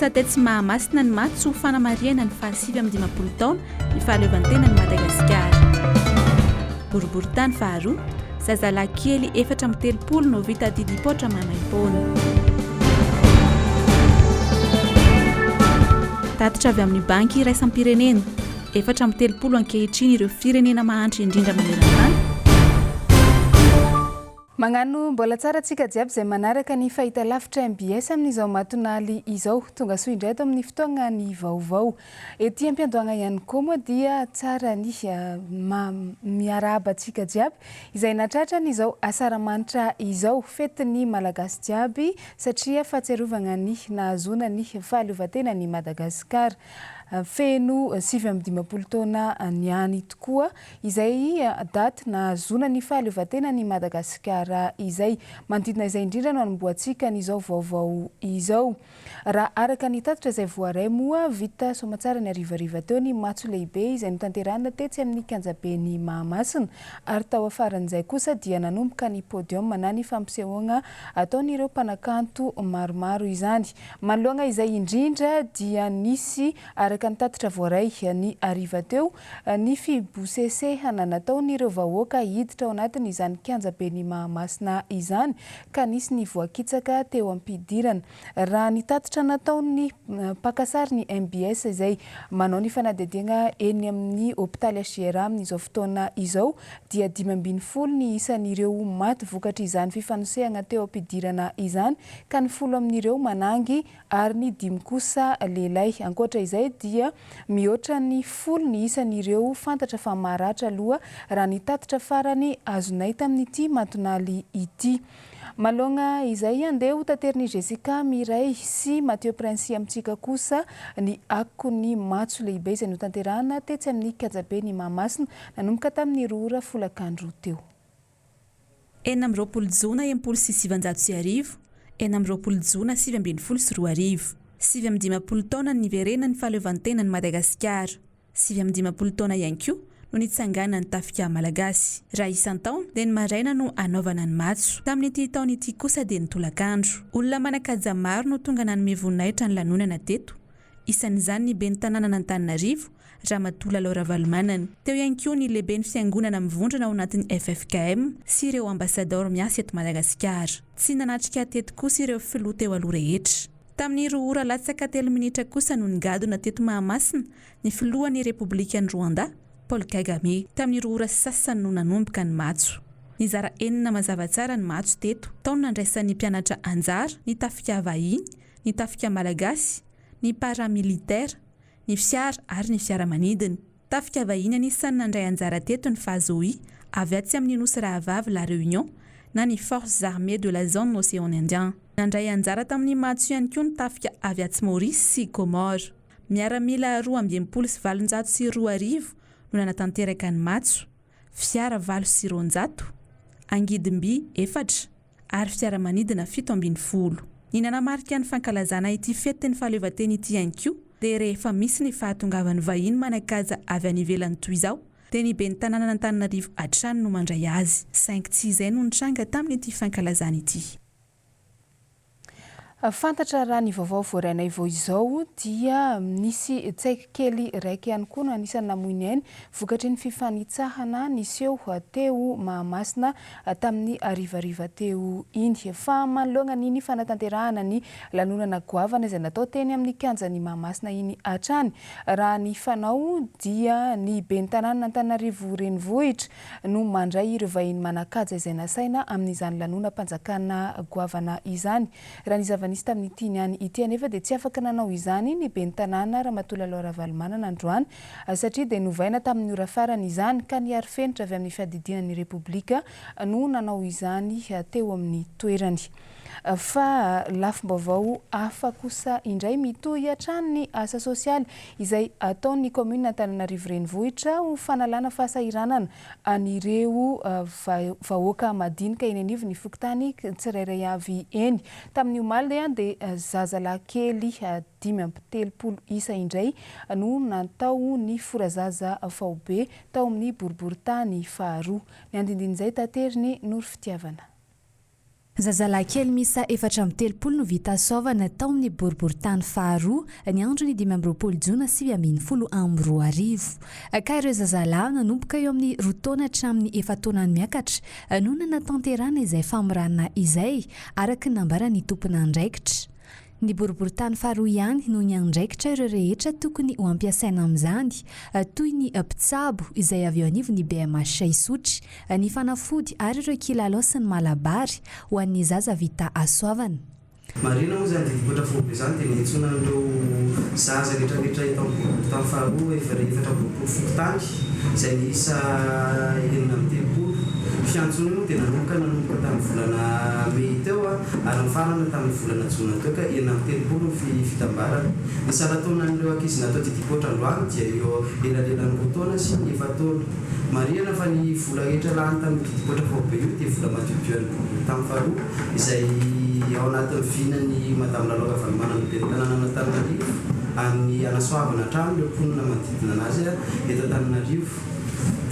Lasa tetsy Mahamasina ny matso ho fanamariana ny 7 taona ny fahaleovantena ny Madagasikara. Boriboritany faharoa, zazalahy kely 430 no vita didipotra mamaimpoana. Tatitra avy amin'ny banky iraisam-pirenena, 430 ankehitriny ireo firenena mahantra indrindra maneran-tany. Magnano mbola tsara tsika jiaby izay manaraka ny fahitalavitra MBS amin'izao matonaly izao. Tonga soa indray ato amin'ny fotoagna ny vaovao. Ety am-piandohagna ihany koa moa dia tsara ny miarahaba antsika jiaby izay natratra n'izao asaramanitra izao fetin'ny malagasy jiaby satria fahatsiarovagna ny nahazoana ny fahaleovantena ny Madagasikara. Feno 7 taona niany tokoa izay daty nahazoana ny fahaleovantena ny Madagasikara izay. Manodidina izay indrindra no anomboantsika n'izao vaovao izao. Raha araka ny tatitra izay voaray moa vita somatsara ny arivariva teo ny matso lehibe izay notanterahana tetsy amin'ny kianjabeny Mahamasina ary tao afaran'izay kosa dia nanomboka ny podium na ny fampisehoana ataon'ireo mpanakanto maromaro izany. Manoloana izay indrindra dia nisy araka ny tatitra voaray ny ariva teo ny fibosesehana nataon'ireo vahoaka hiditra ao anatin' izany kianjabeny Mahamasina izany ka nisy ny voakitsaka teo ampidirana. Raha ny tatitra nataon'ny pakasary ny MBS izay manao ny fanadihadiana eny amin'ny hôpitaly HGR amin'izao fotoana izao dia 540 ny isan'ireo maty vokatra izany fifanosehana teo ampidirana izany ka ny 10 amin'ireo manangy ary ny 5 kosa lehilahy. Ankoatra izay dia mihoatra ny 10 ny isan'ireo fantatra fa maratra aloha raha ny tatitra farany azonay tamin'ity matonaly ity. Malonga izay andeha ho tateriny Jessica Miray sy Mathieu Prince amintsika kosa ny akko ny matso lehibe izay notanterahana tetsy amin'ny kianjabeny Mahamasina nanomboka tamin'ny 2 ora folakandro teo. 20 jona 1970 20 jona 2022 7 taona niverena ny fahaleovantena ny Madagasikara. 7 taona ihany koa no nitsangana ny tafika malagasy. Raha isan-taona dia ny maraina no anaovana ny matso. Tamin'ity taona ity kosa dia ny tolakandro. Olona manan-kaja maro no tonga nanome voninahitra ny lanonana teto. Isan'izany ny ben'ny tanàna n'Antananarivo, Ramatoa Laura Valomanana. Teo ihany koa ny lehibe ny fiangonana mivondrona ao anatin'ny FFKM sy ireo ambasador miasa eto Madagasikara. Tsy nanatrika teto kosa ireo filoha teo aloha rehetra. Tamin'ny 2 ora latsaka 3 minitra kosa no nigadona teto Mahamasina ny filohan'ny Republikan'i Rwanda, Paul Kagame. Tamin'ny 2 ora sasany no nanomboka ny matso. Nizara enina mazava tsara ny matso teto. Tao nandraisan'ny mpianatra anjara, ny tafika vahiny, ny tafika malagasy, ny paramilitaire, ny fiara ary ny fiaramanidina. Tafika vahiny anisan'ny nandray anjara teto ny Fazoï, avy atsy amin'ny nosy rahavavy La Réunion na ny forces armées de la zone océan Indien. Nandray anjara tamin'ny matso ihany koa ny tafika avy atsy Maurice sy Comore. Miaramila 2,702 no nanatanteraka ny matso, fiara 700, angidimby 4 ary fiaramanidina 710. Ny nanamarika ny fankalazana ity fetin'ny fahaleovantena ity ihany koa dia rehefa misy ny fahatongavan'ny vahiny manan-kaja avy any ivelany toy izao dia ny ben'ny tanàna n'Antananarivo hatrany no mandray azy. 5 tsy izay no nitranga tamin'ity fankalazana ity. Fantatra raha ny vaovao voarainay vao izao dia nisy tsaiky kely raiky ihany koa no anisan'ny namoiny ainy vokatry ny fifanitsahana niseho teo Mahamasina tamin'ny arivariva teo iny. Fa manoloana ny fanatanterahana ny lanonana goavana izay natao teny amin'ny kianjan'ny Mahamasina iny hatrany. Raha ny fanao dia ny ben'ny tanàna n'Antananarivo renivohitra no mandray ireo vahiny manan-kaja izay nasaina amin'izany lanonam-panjakana goavana izany. Raha ny zava-nisy tamin'ity niany ity anefa dia tsy afaka nanao izany ny ben'ny tanàna Ramatoa Laura Valomanana androany satria dia novaina tamin'ny ora farany izany ka niary fenitra avy amin'ny fiadidinan'ny Repoblika no nanao izany teo amin'ny toerany. Fa lafim-baovao hafa kosa indray mitohy hatrany ny asa sosialy izay ataon'ny commune Antananarivo renivohitra ho fanalana fahasahiranana an'ireo vahoaka madinika eny anivo ny fokontany tsirairay avy eny. Tamin'ny omaly dia zazalahy kely 530 isa indray no natao ny forazaza faobe tao amin'ny boriboritany faharoa. Ny andindin'izay tateriny Noro Fitiavana. Zazalahy kely misa 430 no vita sovana tao amin'ny boriboritany faharoa ny andro ny 20 jona 2012 ka ireo zazalahy nanomboka eo amin'ny 2 taona hatramin'ny 4 taonany miakatra noho na natanterana izay famorana izay araka ny nambarany tompona andraikitra. Ny boriboritany faharoa ihany no ny andraikitra ireo rehetra tokony ho ampiasaina amin'izany toy ny mpitsabo izay avy eo anivo ny BMH Isotry, ny fanafody ary ireo kilalao sy ny malabary ho an'ny zaza vita asoavana. Marina moa zany didipotra fobe zany dia niantsona ireo zaza rehetrarehetra eto amin'ny boriboritany faharoa efa fokotany izay niisa 9 fiantsona moa dia nanomboka tamin'ny volana Mey teo ary mifarana tamin'ny volana Jona teo ka 9 fitambarana. Ny saran-taonan'ireo ankizy natao didipotra androany dia eo elanelan'ny 2 taona sy 4 taona. Marina fa ny vola rehetra lany tamin'ny didipotra fobe io dia vola madiodio an'ny boriboritany faharoa izay ao anatin'ny vinany Madame Laloka Valomana ny ben'ny tanàna Antananarivo amin'ny anasoavana hatrany ireo mponina manodidina anazy eto Antananarivo.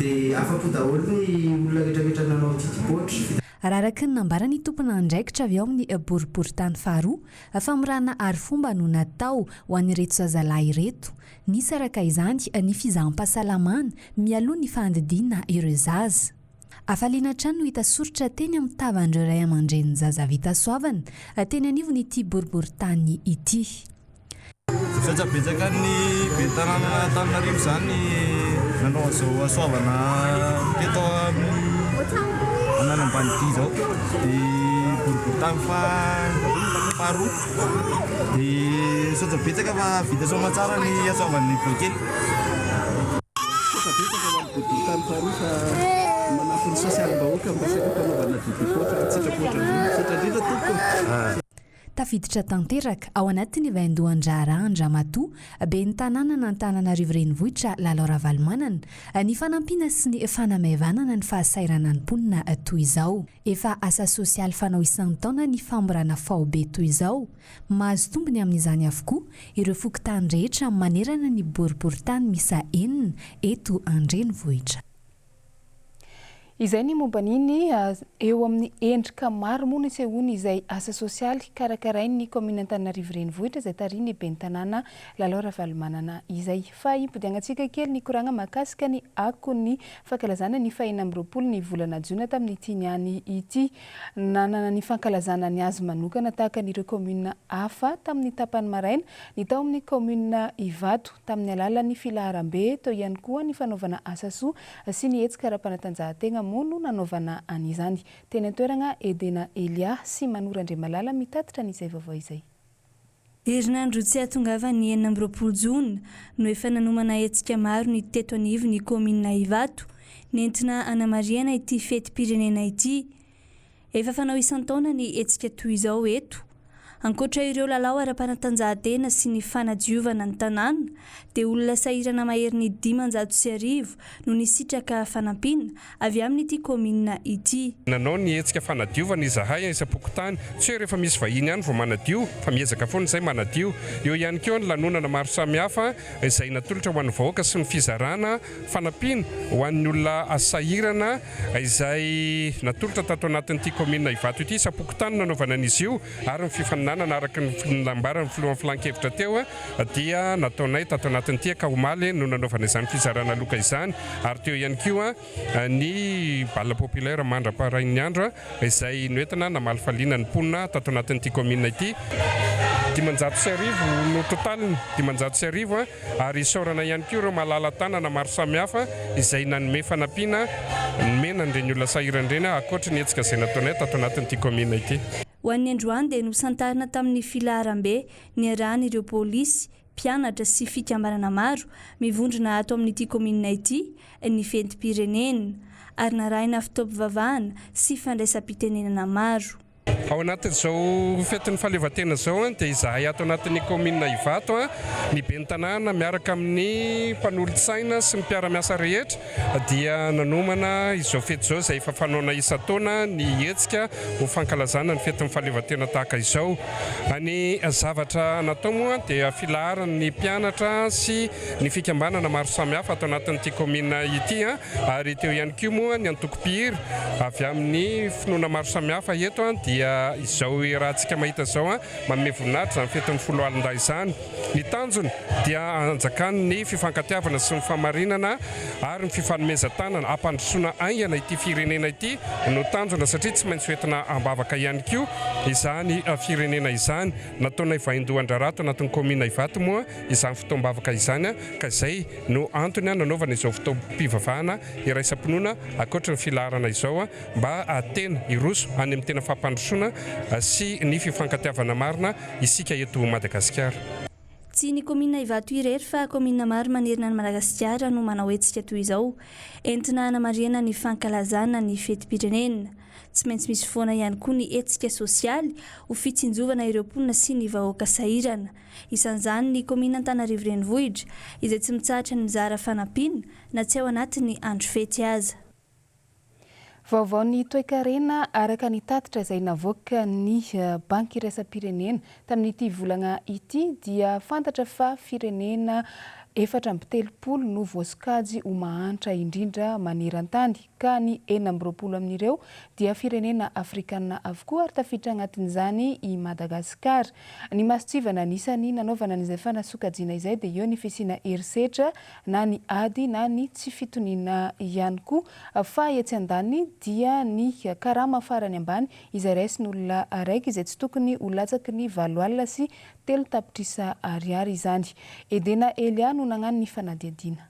Dia afa-po daholo ny olona rehetrarehetra nanao didipotra. Raha araka ny nambarany tompona andraikitra avy ao amin'ny boriboritany faharoa famorana arifomba no natao ho an'ireto zazalahy ireto. Nisy araka izany ny fizaham-pahasalamana mialoha ny fandidiana ireo zaza. Afaliana trano no hita soritra teny amin'ny tavan'ireo ray aman-dren'ny zaza vita soavana teny anivo ny boriboritany ity. Betsaka ny ben'ny tanàna Antananarivo zany nanao an'izao asoavana teto ananambany ity zao dia boriboritany faharoa dia saotra betsaka fa vita soama tsara ny asoavan'ny boakely. Betsaka boriboritany faharoa fa manafiny sosialim-bahoaka mbasaika fanaovana didipotra sitrapotra indrindra tompoko. Tafiditra tanteraka ao anatin'ny vaindohan-draharaha Andramatoa ben'ny tanàna n'Antananarivo renivohitra Lalora Valomanana ny fanampiana sy ny fanamaivana ny fahasairana ny mponina toy izao. Efa asa sosialy fanao isan'ny taona ny famorana faobe toy izao. Mahazo tombony amin'izany avokoa ireo fokontany rehetra manerana ny boriboritany misa 4 eto an-drenivohitra. Izay ny momba niny eo amin'ny endrika maro moa ny sehoany izay asa sosialy karakarain'ny komina Antananarivo renivohitra izay tariny ben'ny tanàna Lalora Valomanana izay. Fa impodianantsika kely ny koragna mahakasika ny akon'ny fankalazana ny 20 ny volana Jona tamin'ity niany ity. Nanana ny fankalazana ny azy manokana tahaka n'ireo komina hafa tamin'ny tapany maraina ny tao amin'ny komina Ivato tamin'ny alalan'ny filaharam-be tao ihany koa ny fanaovana asa soa sy ny hetsika ara-panatanjahantena mono nanaovana an'izany. Teny an-toerana Edena Elia sy Manora Andriamalala mitatitra n'izay vaovao izay. Herinandro tsy ahatongavany 20 Jona no efa nanomana hetsika maro ny teto anivo ny komina Ivato nentina anamariana ity fetim-pirenena ity. Efa fanao isan-taona ny hetsika toy izao eto. Ankoatra ireo lalao ara-panatanjahantena sy ny fanadiovana ny tanàna dia olona sahirana mahery ny 500 no nisitraka fanampiana avy amin'ity komina ity. Nanao ny hetsika fanadiovana izahay isa-pokotany tsy hoe rehefa misy vahiny ihany vao manadio fa miezaka foana izay manadio. Eo ihany koa ny lanonana maro samihafa izay natolotra ho an'ny vahoaka sy ny fizarana fanampiana ho an'ny olona asahirana izay natolotra tato anatin'ity komina Ivato ity isa-pokotany nanaovana an'izy io ary ny fifaninanana araka ny lambarany filohan'ny filan-kevitra teo dia nataonay tato anatin'ity ka omaly no nanaovana izany fizarana loka izany ary teo ihany koa ny balle populaire mandra-parain'ny andro izay noentina namaly faliana ny mponina tato anatin'ity komina ity. 500 no totaliny 500 ary isaorana ihany koa ireo malala tanana maro samihafa izay nanome fanampiana nomena an'ireny olona sahiran'ireny ankoatra ny hetsika izay nataonay tato anatin'ity komina ity. Ho an'ny androany dia nosantarina tamin'ny filaharam-be ny arahan'ireo polisy, mpianatra sy fikambanana maro mivondrona ato amin'ity komina ity ny fetim-pirenena ary narahina fitaovam-bavahana sy fandraisam-pitenenana maro. Ao anatin'izao fetin'ny fahaleovantena izao dia izahay ato anatin'ny komina Ivato ny ben'ny tanàna miaraka amin'ny mpanolontsaina sy ny mpiara-miasa rehetra dia nanomana izao fety izao izay efa fanaona isa-taona ny hetsika ho fankalazana ny fetin'ny fahaleovantena tahaka izao. Ny zavatra natao moa dia filaharan'ny mpianatra sy ny fikambanana maro samihafa ato anatin'ity komina ity ary teo ihany koa moa ny antoko-pihira avy amin'ny finoana maro samihafa eto dia izao raha antsika mahita zao manome voninahitra zany fetin'ny folo alin-dahy izany. Ny tanjony dia anjakany ny fifankatiavana sy ny famarinana ary ny fifanomezan-tanana ampandrosoana aingana ity firenena ity no tanjona satria tsy maintsy hoentina ambavaka ihany koa izany firenena izany. Nataona ivahindohan-draharaha tao anatin'ny komina Ivato moa izany fotoam-bavaka izany ka izay no antony nanaovana izao fotoam-pivavahana iraisam-pinoana ankoatra ny filaharana izao mba tena iroso any amin'ny tena fampandrosoana sy ny fifankatiavana marina isika eto Madagasikara. Tsy ny komina Ivato irery fa komina maro manerana ny Madagasikara no manao hetsika toy izao entina hanamariana ny fankalazana ny fetim-pirenena. Tsy maintsy misy foana ihany koa ny hetsika sosialy ho fitsinjovana ireo mponina sy ny vahoaka sahirana. Isan'izany ny komina Antananarivo renivohitra izay tsy mitsahatra ny mizara fanampiana na tsy ao anatin'ny andro fety aza. Vaovao ny toe-karena araka ny tatitra izay navoaka ny banky iraisam-pirenena tamin'ity volana ity dia fantatra fa firenena 470 no voasokajy ho mahantra indrindra maneran-tany ka ny 40 amin'ireo dia firenena afrikanina avokoa ary tafiditra agnatin'izany i Madagasikara. Ny masotsivana anisany nanaovana an'izay fanasokajiana izay dia eo ny fisiana herisetra na ny ady na ny tsy fitoniana ihany koa fa etsy andany dia ny karama farany ambany izay raisin'olona araiky izay tsy tokony ho latsaky ny 7 alina sy 3 tapitrisa ariary izany. Edena Elia no nagnano ny fanadihadiana.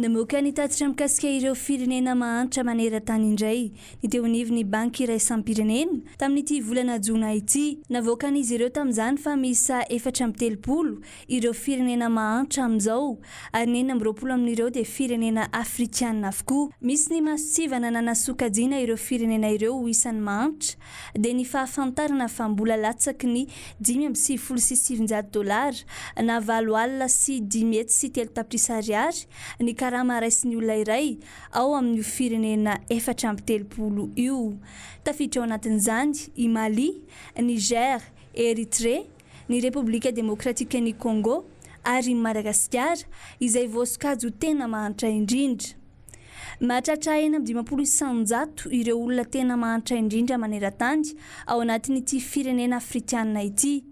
Namoaka ny tatitra mikasika ireo firenena mahantra maneran-tany indray ny teo anivon'ny banky iraisam-pirenena tamin'ity volana Jona ity. Navoakan'izy ireo tamin'izany fa misa 430 ireo firenena mahantra amin'izao ary 40 amin'ireo dia firenena afrikanina avokoa. Misy ny masotsivana nanasokajiana ireo firenena ireo ho isan'ny mahantra dia ny fahafantarana fa mbola latsaky ny $5,700 na 7 alina sy 10 tapitrisa ariary ny karama raisin'ny olona iray ao amin'ny firenena 430 io. Tafiditra ao anatin'izany i Mali, Niger, Eritrea, ny Repoblika Demokratika ny Congo ary Madagasikara izay voasokajy ho tena mahantra indrindra. Mahatratra 50% ireo olona tena mahantra indrindra maneran-tany ao anatin'ity firenena afrikanina ity.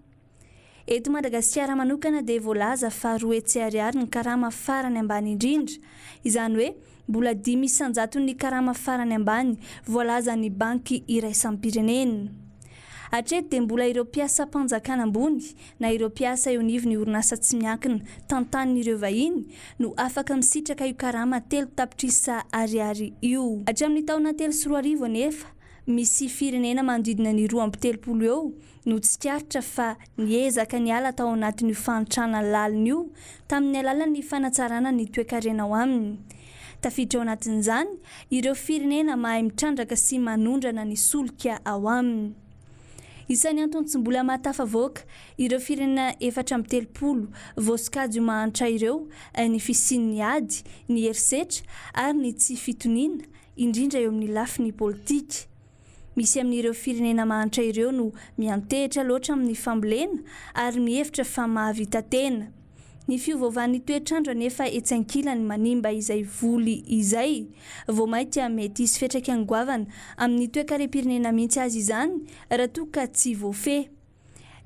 Eto Madagasikara manokana dia voalaza fa 2 ariary ny karama farany ambany indrindra. Izany hoe mbola 500 ny karama farany ambany voalaza ny banky iraisam-pirenena. Hatreto dia mbola ireo mpiasa mpanjakana ambony na ireo mpiasa eo anivon'ny orinasa tsy miankina tantanin'ireo vahiny no afaka misitraka io karama 3 tapitrisa ariary io. Hatramin'ny taona 2023 anefa misy firenena manodidina ny 230 eo no tsikaritra fa niezaka niala tao anatin'io fanotrana lalina io tamin'ny alalan'ny fanatsarana ny toe-karena ao aminy. Tafiditra ao anatin'izany ireo firenena mahay mitrandraka sy manondrana ny solika ao aminy. Isan'ny antony tsy mbola mahatafavoaka ireo firenena 430 voasokajy mahantra ireo ny fisian'ny ady, ny herisetra ary ny tsy fitoniana indrindra eo amin'ny lafiny politika. Misy amin'ireo firenena mahantra ireo no miantehitra loatra amin'ny fambolena ary mihevitra fa mahavita tena. Ny fiovaovan'ny toetrandro anefa etsy ankilany manimba izay voly izay. Vao mainka mety hisy fetraka angoavana amin'ny toe-karem-pirenena mihitsy azy izany raha toa ka tsy voafehy.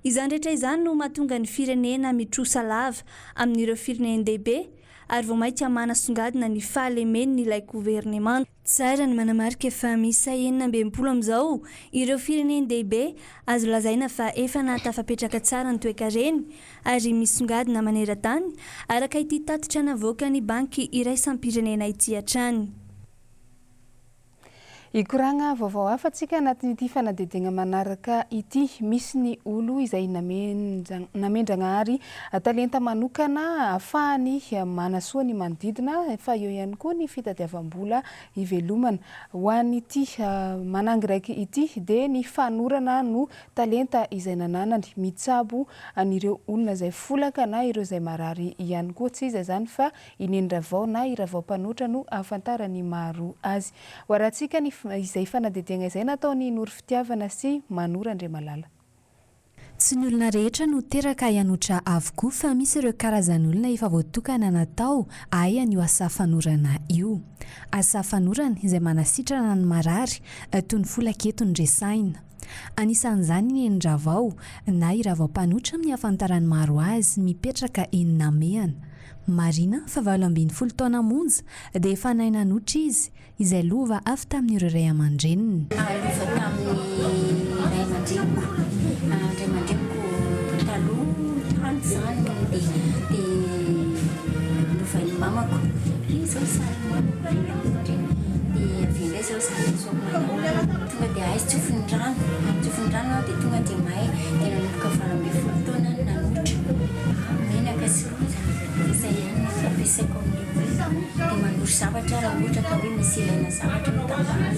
Izany rehetra izany no mahatonga ny firenena mitrosa lava amin'ireo firenena lehibe ary vao mainka manasongadina ny fahalemen'ilay gouvernement. Tsara ny manamarika fa misy 40 amin'izao ireo firenena lehibe azo lazaina fa efa nahatafapetraka tsara ny toe-karena ary misongadina maneran-tany araka ity tatitra navoaka ny banky iraisam-pirenena ity hatrany. Ikoragna vaovao hafatsika anatin'ity fanadidina manaraka ity. Misy ny olo izay namendrana ary talenta manokana ahafahany manasoa ny manodidina fa eo ihany koa ny fitadiavam-bola ivelomana. Ho an'ity manangy raiky ity dia ny fanorana no talenta izay nananany mitsabo anireo olona izay folaka na ireo izay marary ihany koa tsy iza zany fa inendravao na iravao-panoatra no ahafantarany maro azy. Hoaratsika ny izay fanadidina izay nataony Noro Fitiavana sy Manora Andriamalala. Tsy ny olona rehetra no teraka hianotra avokoa fa misy ireo karazan'olona efa voatokana natao ahia io asa fanorana io. Asa fanorana izay manasitrana ny marary toy ny folaka eto ny resaina. anisan'izany ny endravao na iravao-panotra amin'ny hafantarany maro azy mipetraka enina mehana. Marina fa 12 taona monja dia efa nainanotra izy izay lova avy tamin'ireo ray aman-dreniny. Lova tamin'ny ray aman-dreniko. Ray aman-dreniko taloha tany izany dia lovan'ny mamako. Izao sary mamako ray aman-dreny. Dia avy indray izao sary soamanao. Tonga dia aizy tsofin'ny rano dia tonga dia mahay dia nanomboka 12 taona nanotra. Menaka sy roza. Izay ihany fampiasaiko amin'ny dia mandoro zavatra raha ohatra ka hoe misy ilaina zavatra mitapahana.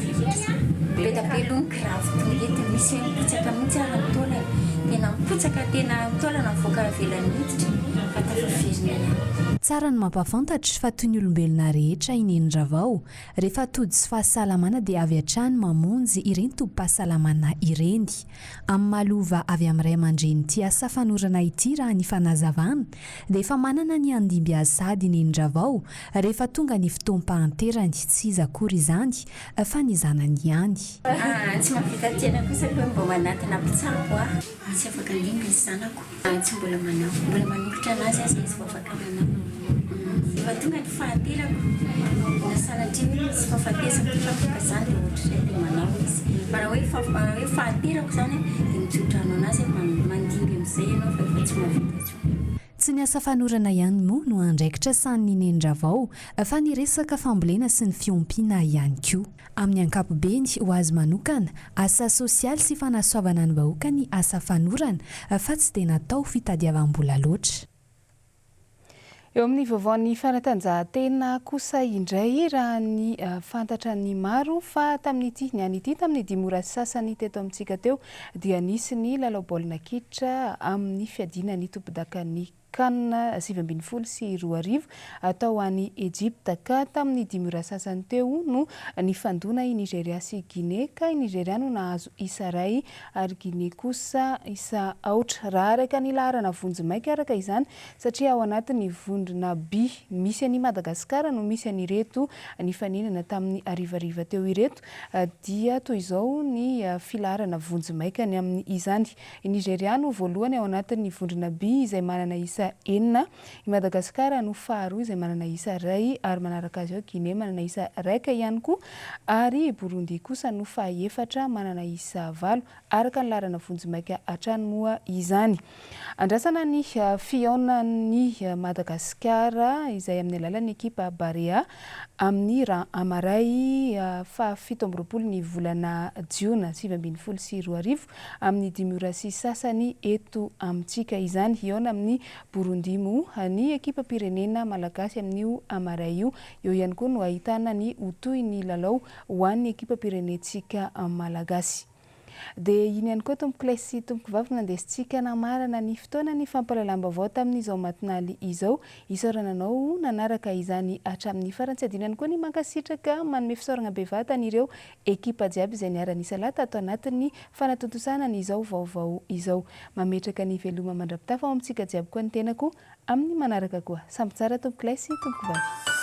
Betapelo ny kiravo tonga eto misy mipitsaka mihitsy ary ny taolana. Tena mipitsaka tena taolana mivoaka avelany hiditra fa tafaverina. Tsara ny mampafantatra fa toy ny olombelona rehetra iny endravao rehefa tody sy fahasalamana dia avy hatrany mamonjy ireny tobim-pahasalamana ireny. Amin'ny malova avy amin'ny ray aman-dreny ity asa fanorana ity raha ny fanazavana dia efa manana ny andimby azady ny endravao rehefa tonga ny fotoam-pahanterany tsy izy akory izany fa ny zanany ihany. Tsy mahavita tena kosa hoe mba manatina mpitsabo tsy afaka indrindra ny zanako. Tsy mbola manolotra anazy azy izy vao afaka manao. Efa tonga ny fahaterako na sanatria tsy fahafatesako trafika izany dia ohatr'izay dia manao izy. Fa raha hoe fahaterako izany dia mitsodrano anazy mandimby amin'izay ianao fa efa tsy mahavita intsony. Tsy ny asa fanorana ihany moa no andraikitra saniny endravao fa ny resaka fambolena sy ny fiompiana ihany koa. Amin'ny ankapobeny ho azy manokana asa sosialy sy fanasoavana ny vahoaka ny asa fanorana fa tsy dia natao fitadiavam-bola loatra. Eo amin'ny vaovaon'ny fanatanjahantena kosa indray raha ny fantatra ny maro fa tamin'ity niany ity tamin'ny 5 ora sasany teto amintsika teo dia nisy ny lalao baolina kitra amin'ny fiadinany tompon-dakan'ny Cannes 7-12 sy 2 atao any Egypte ka tamin'ny 5 ora sasany teo no nifandona i Nigeria sy Guinée ka i Nigeria no nahazo isa ray ary Guinée kosa isa aotra raha araka ny laharana vonjimaika araka izany satria ao anatin'ny vondrona B misy any Madagasikara no misy anireto nifaninana tamin'ny arivariva teo ireto dia toy izao ny filaharana vonjimaika ny amin'ny izany. I Nigeria no voalohany ao anatin'ny vondrona B izay manana isa enina, i Madagasikara no faharoa izay manana isa ray ary manaraka azy eo Guinée manana isa raika ihany koa ary Burundi kosa no fahaefatra manana isa 8 araka ny laharana vonjimaika hatrany moa izany. Andrasana ny fiaonan'ny Madagasikara izay amin'ny alalan'ny ekipa Barea amin'ny rang amaray fa 17 ny volana Jiona 7-12 sy 2 amin'ny 5 ora sy sasany eto amintsika izany hiaona amin'ny Burundi mo ny ekipa pirenena malagasy amin'io amaray io. Eo ihany koa no ahitana ny otoy ny lalao ho an'ny ekipa pirenetsika malagasy. Dia iny ihany koa tompoko lay sy tompoko vavy nandesitsika namarana ny fotoana ny fampalalam-baovao tamin'izao matinaly izao. Isaorananao nanaraka izany hatramin'ny farantsiadinany koa ny mankasitraka manome fisaorana bevata an'ireo ekipa jiaby izay niara-nisa lata atao anatin'ny fanatontosana izao vaovao izao. Mametraka ny veloma mandrapitafa ao amintsika jiaby koa ny tenako amin'ny manaraka koa. Samby tsara tompoko lay sy tompoko vavy.